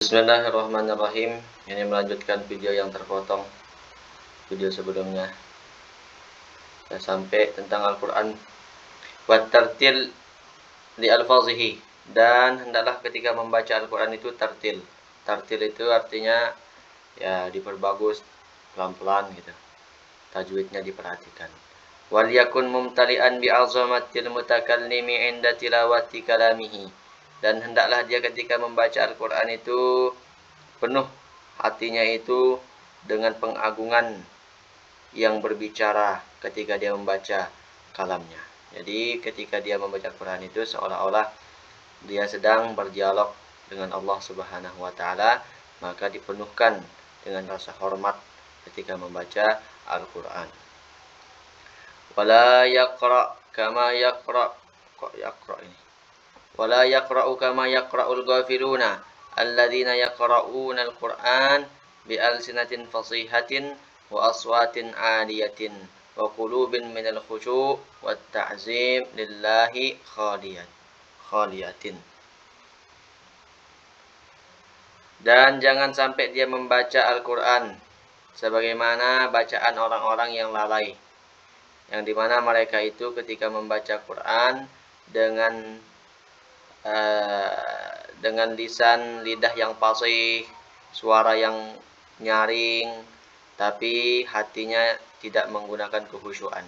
Bismillahirrahmanirrahim. Ini melanjutkan video yang terpotong, video sebelumnya. Sudah sampai tentang Al-Quran. Wa tartil li alfazihi, dan hendaklah ketika membaca Al-Quran itu tartil. Tartil itu artinya ya diperbagus pelan-pelan gitu. Tajwidnya diperhatikan. Wal yakun mumtali'an bi azamatil mutakallimi 'inda tilawati kalamihi. Dan hendaklah dia ketika membaca Al-Quran itu penuh hatinya itu dengan pengagungan yang berbicara ketika dia membaca kalamnya. Jadi ketika dia membaca Al-Quran itu seolah-olah dia sedang berdialog dengan Allah Subhanahu wa taala, maka dipenuhkan dengan rasa hormat ketika membaca Al-Quran. Wala yaqra kama yaqra, kok yaqra ini? Wala yaqra'u kama yaqra'ul ghafiluna alladzina yaqra'una al-Qur'an bi alsinatin fasihatin wa aswatin 'aliyatin wa qulubin minal khusyu' wat ta'zim lillahi khaliyatin. Dan jangan sampai dia membaca Al-Quran sebagaimana bacaan orang-orang yang lalai, yang dimana mereka itu ketika membaca Quran dengan lisan lidah yang fasih, suara yang nyaring, tapi hatinya tidak menggunakan kehusyuan,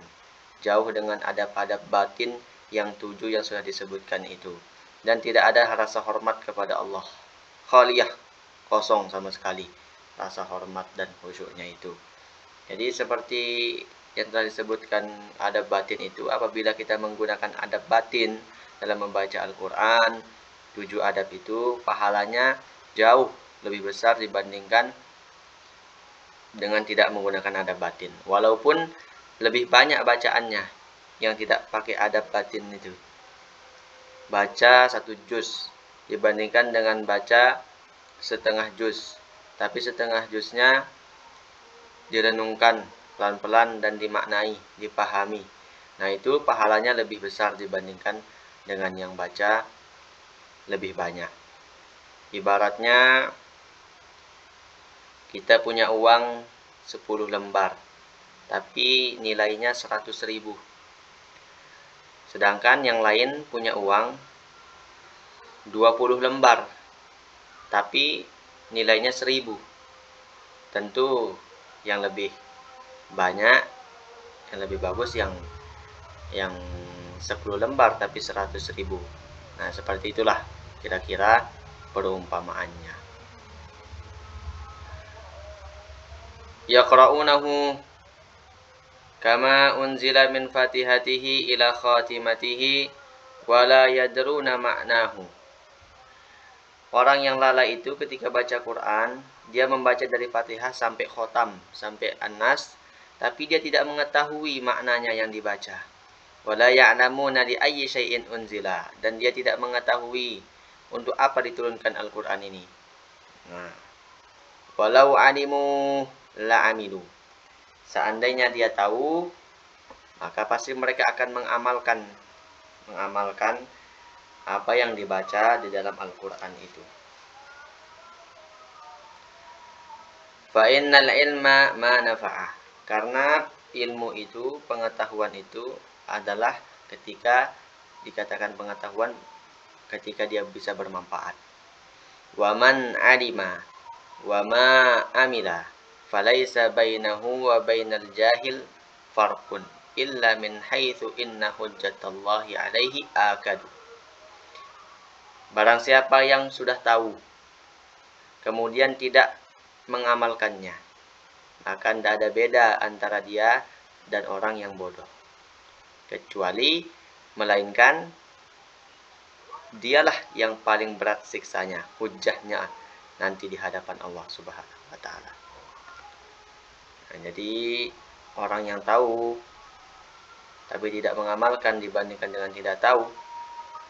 jauh dengan adab-adab batin yang 7 yang sudah disebutkan itu, dan tidak ada rasa hormat kepada Allah. Khaliyah, kosong sama sekali rasa hormat dan khusyuknya itu. Jadi seperti yang telah disebutkan adab batin itu, apabila kita menggunakan adab batin dalam membaca Al-Quran, 7 adab itu pahalanya jauh lebih besar dibandingkan dengan tidak menggunakan adab batin. Walaupun lebih banyak bacaannya yang tidak pakai adab batin itu. Baca 1 juz dibandingkan dengan baca setengah juz. Tapi setengah juznya direnungkan pelan-pelan dan dimaknai, dipahami. Nah itu pahalanya lebih besar dibandingkan dengan yang baca lebih banyak. Ibaratnya kita punya uang 10 lembar, tapi nilainya 100.000. Sedangkan yang lain punya uang 20 lembar, tapi nilainya 1.000. Tentu yang lebih banyak, yang lebih bagus yang 10 lembar tapi 100.000. Nah seperti itulah kira-kira perumpamaannya. Yaqra'unahu kama unzila min fatihatihi ila khatimatihi wa la yadruna ma'nahu. Orang yang lalai itu ketika baca Quran, dia membaca dari Fatihah sampai khotam, sampai An-Nas, tapi dia tidak mengetahui maknanya yang dibaca. Wala ya'lamuna li ayyi syai'in unzila, dan dia tidak mengetahui untuk apa diturunkan Al-Quran ini. Nah, walau alimu la'amilu. Seandainya dia tahu, maka pasti mereka akan mengamalkan apa yang dibaca di dalam Al-Quran itu. Fa innal ilma ma nafa'ah. Karena ilmu itu, pengetahuan itu adalah ketika dikatakan pengetahuan ketika dia bisa bermanfaat. Wa man alima wa ma amila falaisa bainahu wa bainal jahil farqun illa min haitsu inna hujjatallahi alaihi akadu. Barang siapa yang sudah tahu kemudian tidak mengamalkannya, maka tidak ada beda antara dia dan orang yang bodoh, kecuali melainkan dialah yang paling berat siksanya, hujahnya nanti di hadapan Allah Subhanahu wa taala. Nah, jadi orang yang tahu tapi tidak mengamalkan dibandingkan dengan tidak tahu.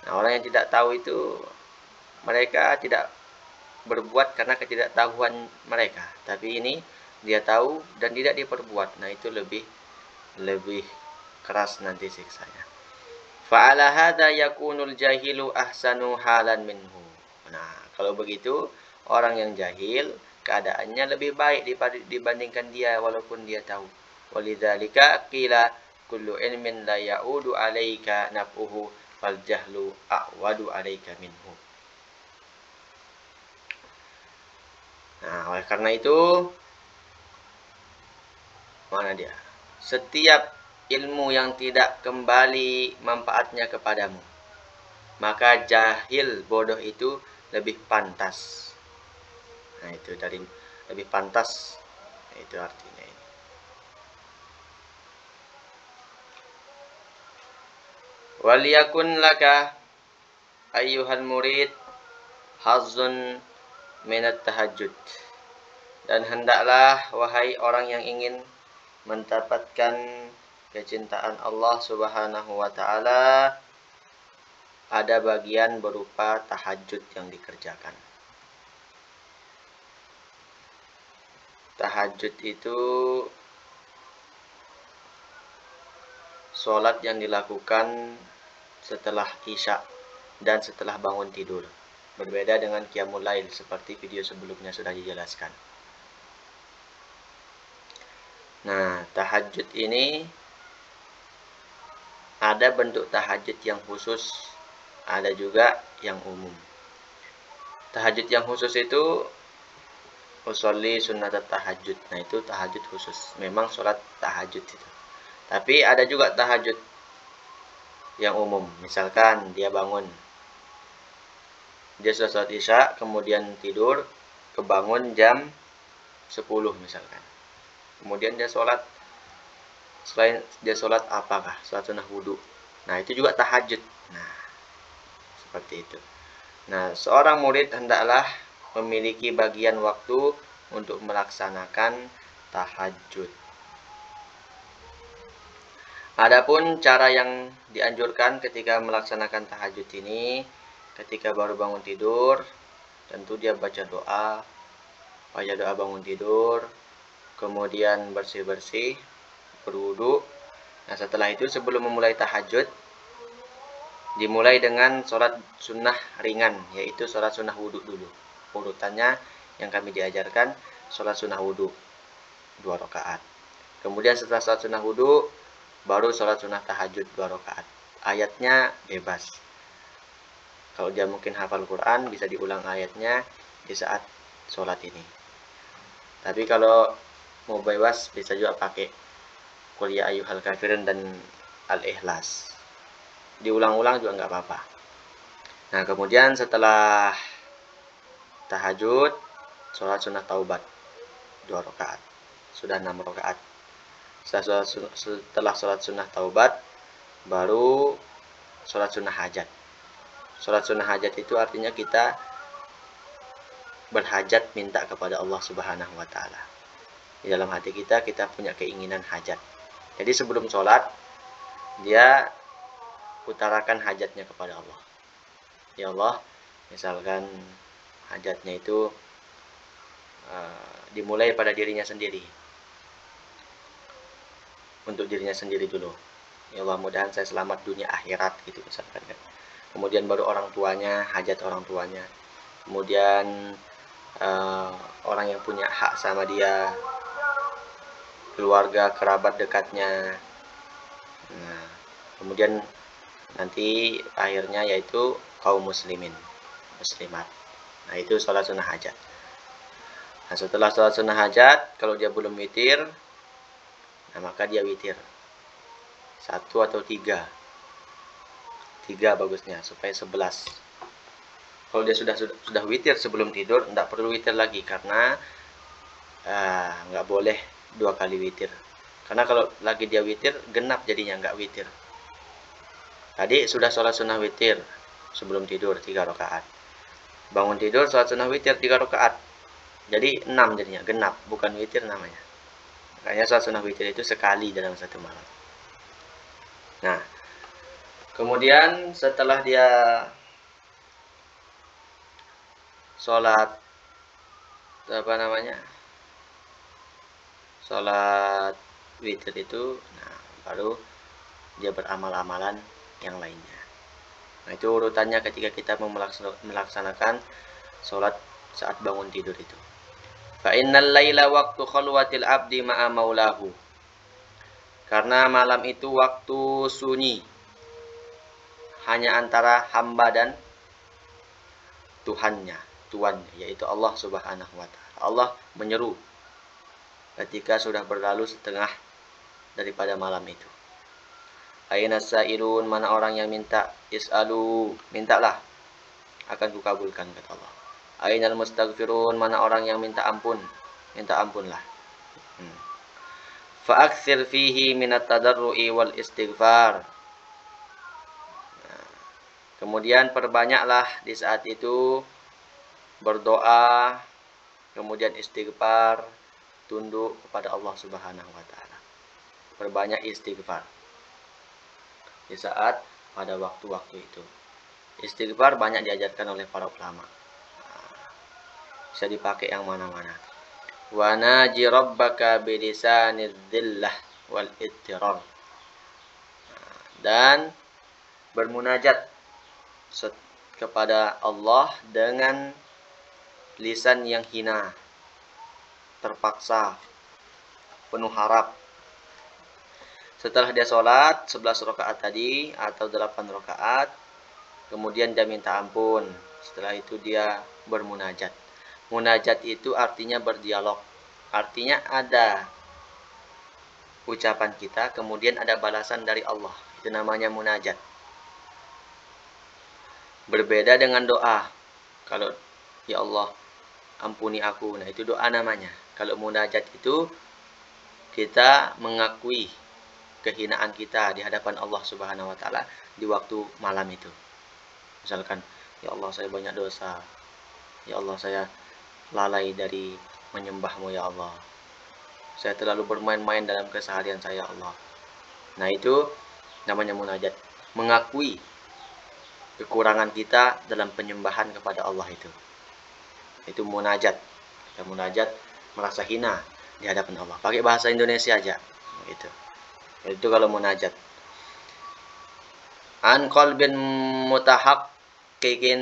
Nah, orang yang tidak tahu itu mereka tidak berbuat karena ketidaktahuan mereka, tapi ini dia tahu dan tidak diperbuat. Nah, itu lebih keras nanti siksanya. Fa'ala hadza yakunul jahilu ahsanu halan minhu. Nah, kalau begitu orang yang jahil keadaannya lebih baik dibandingkan dia walaupun dia tahu. Walidzalika qila kullu ilmin la ya'udu 'alaika naf'uhu fal jahlu a'wadu 'alaika minhu. Nah, oleh karena itu, mana dia? Setiap ilmu yang tidak kembali manfaatnya kepadamu, maka jahil bodoh itu lebih pantas. Nah, itu dari lebih pantas, itu artinya ini. Waliyakun laka ayyuhal murid hazzun minat tahajud. Dan hendaklah wahai orang yang ingin mendapatkan kecintaan Allah Subhanahu wa taala, ada bagian berupa tahajud yang dikerjakan. Tahajud itu sholat yang dilakukan setelah isya dan setelah bangun tidur. Berbeda dengan qiyamul lail seperti video sebelumnya sudah dijelaskan. Nah, tahajud ini ada bentuk tahajud yang khusus, ada juga yang umum. Tahajud yang khusus itu usolli sunnat tahajud. Nah, itu tahajud khusus. Memang sholat tahajud itu. Tapi ada juga tahajud yang umum. Misalkan dia bangun, dia sudah sholat isya, kemudian tidur, kebangun jam 10 misalkan. Kemudian dia sholat, selain dia sholat apakah? Sholat sunnah wudhu. Nah, itu juga tahajud. Nah, seperti itu. Nah, seorang murid hendaklah memiliki bagian waktu untuk melaksanakan tahajud. Adapun cara yang dianjurkan ketika melaksanakan tahajud ini, ketika baru bangun tidur, tentu dia baca doa bangun tidur, kemudian bersih-bersih, berwudu. Nah, setelah itu sebelum memulai tahajud, dimulai dengan sholat sunnah ringan, yaitu sholat sunnah wudu dulu. Urutannya yang kami diajarkan, sholat sunnah wudu 2 rakaat. Kemudian setelah sholat sunnah wudu, baru sholat sunnah tahajud 2 rakaat. Ayatnya bebas. Kalau dia mungkin hafal Quran, bisa diulang ayatnya di saat sholat ini. Tapi kalau mau bebas, bisa juga pakai Qul ya ayyuhal kafirun dan Al-Ikhlas. Diulang-ulang juga nggak apa-apa. Nah, kemudian setelah tahajud, sholat sunnah taubat 2 rakaat. Sudah 6 rakaat. Setelah sholat sunnah taubat, baru sholat sunnah hajat. Sholat sunnah hajat itu artinya kita berhajat minta kepada Allah Subhanahu wa taala. Di dalam hati kita punya keinginan hajat. Jadi sebelum sholat, dia utarakan hajatnya kepada Allah. Ya Allah, misalkan hajatnya itu dimulai pada dirinya sendiri. Untuk dirinya sendiri dulu. Ya Allah, mudahan saya selamat dunia akhirat gitu misalkan kan. Kemudian baru orang tuanya, hajat orang tuanya. Kemudian orang yang punya hak sama dia, keluarga, kerabat dekatnya. Nah, kemudian nanti akhirnya yaitu kaum muslimat. Nah, itu sholat sunnah hajat. Nah, setelah sholat sunnah hajat, kalau dia belum witir, nah maka dia witir 1 atau 3 bagusnya, supaya 11. Kalau dia sudah witir sebelum tidur, tidak perlu witir lagi, karena nggak boleh 2 kali witir. Karena kalau lagi dia witir, genap jadinya, nggak witir. Tadi sudah sholat sunnah witir sebelum tidur 3 rakaat. Bangun tidur sholat sunnah witir 3 rakaat. Jadi 6 jadinya, genap, bukan witir namanya. Makanya sholat sunnah witir itu sekali dalam satu malam. Nah, kemudian setelah dia sholat sholat witir itu, nah baru dia beramal-amalan yang lainnya. Nah, itu urutannya ketika kita mau melaksanakan sholat saat bangun tidur itu. Fa innal laila waqtu khalwatil abdi ma'a maulahu. Karena malam itu waktu sunyi hanya antara hamba dan tuannya, yaitu Allah Subhanahu wa taala. Allah menyeru ketika sudah berlalu setengah daripada malam itu. Aina sa'ilun, mana orang yang minta? Is'alu, mintalah, akan kukabulkan, kata Allah. Ainal mustaghfirun, mana orang yang minta ampun? Minta ampunlah. Fa'aktsir fihi minat tadarru'i wal istighfar. Kemudian perbanyaklah di saat itu berdoa, kemudian istighfar, tunduk kepada Allah Subhanahu wa taala. Perbanyak istighfar di saat pada waktu-waktu itu. Istighfar banyak diajarkan oleh para ulama. Bisa dipakai yang mana-mana. Wa naji rabbaka bilisanid dhillah wal ittirar. Dan bermunajat kepada Allah dengan lisan yang hina, terpaksa, penuh harap. Setelah dia sholat 11 rakaat tadi atau 8 rakaat, kemudian dia minta ampun. Setelah itu dia bermunajat. Munajat itu artinya berdialog. Artinya ada ucapan kita, kemudian ada balasan dari Allah. Itu namanya munajat. Berbeda dengan doa. Kalau ya Allah ampuni aku, nah itu doa namanya. Kalau munajat itu kita mengakui kehinaan kita di hadapan Allah Subhanahu wa taala di waktu malam itu. Misalkan, ya Allah saya banyak dosa. Ya Allah saya lalai dari menyembah-Mu ya Allah. Saya terlalu bermain-main dalam keseharian saya Allah. Nah itu namanya munajat. Mengakui kekurangan kita dalam penyembahan kepada Allah itu. Itu munajat. Kita munajat merasa hina di hadapan Allah. Pakai bahasa Indonesia aja. Gitu. Itu kalau munajat. An qalbin mutahaqqiqin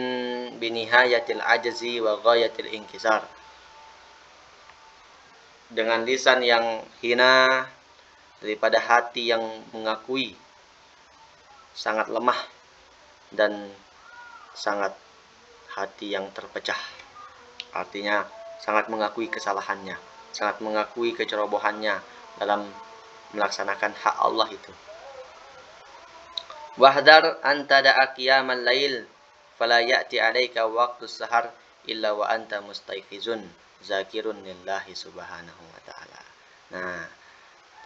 binihayatil ajzi wa ghayatil inkisar. Dengan lisan yang hina, daripada hati yang mengakui sangat lemah dan sangat hati yang terpecah. Artinya sangat mengakui kesalahannya, sangat mengakui kecerobohannya dalam melaksanakan hak Allah itu. Wahdar anta da'a qiyamal lail fala ya'ti 'alaika waqtus sahar illa wa anta mustaifizun zakirun lillahi subhanahu wa ta'ala. Nah,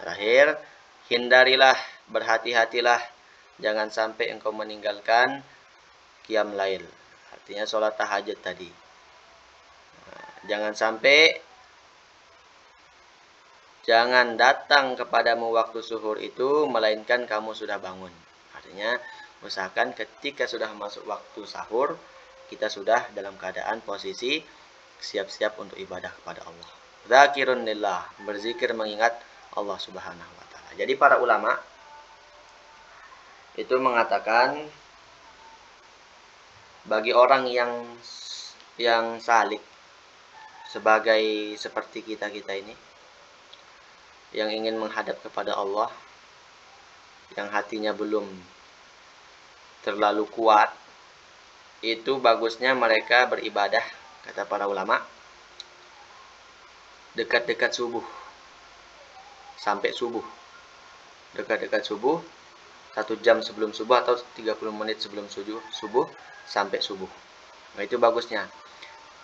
terakhir, hindarilah, berhati-hatilah jangan sampai engkau meninggalkan qiyam lail. Artinya sholat tahajud tadi. Nah, jangan datang kepadamu waktu zuhur itu melainkan kamu sudah bangun. Artinya usahakan ketika sudah masuk waktu sahur kita sudah dalam keadaan posisi siap-siap untuk ibadah kepada Allah. Dzakirun lillah, berzikir mengingat Allah Subhanahu wa taala. Jadi para ulama itu mengatakan bagi orang yang salik seperti kita ini yang ingin menghadap kepada Allah, yang hatinya belum terlalu kuat, itu bagusnya mereka beribadah, kata para ulama, dekat-dekat subuh sampai subuh. Dekat-dekat subuh, 1 jam sebelum subuh atau 30 menit sebelum subuh sampai subuh. Nah, itu bagusnya.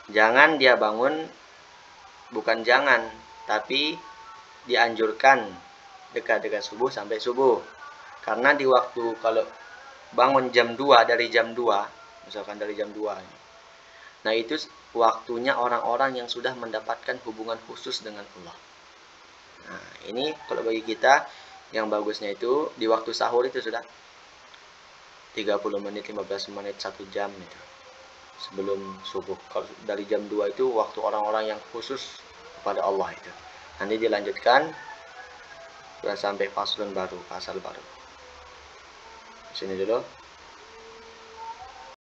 Jangan dia bangun, bukan jangan, tapi dianjurkan dekat-dekat subuh sampai subuh. Karena di waktu kalau bangun jam 2, dari jam 2, misalkan dari jam 2 ini. Nah, itu waktunya orang-orang yang sudah mendapatkan hubungan khusus dengan Allah. Nah, ini kalau bagi kita yang bagusnya itu di waktu sahur itu sudah 30 menit, 15 menit, 1 jam itu sebelum subuh. Kalau dari jam 2 itu waktu orang-orang yang khusus kepada Allah itu. Nanti dilanjutkan sampai pasal baru. Sini dulu.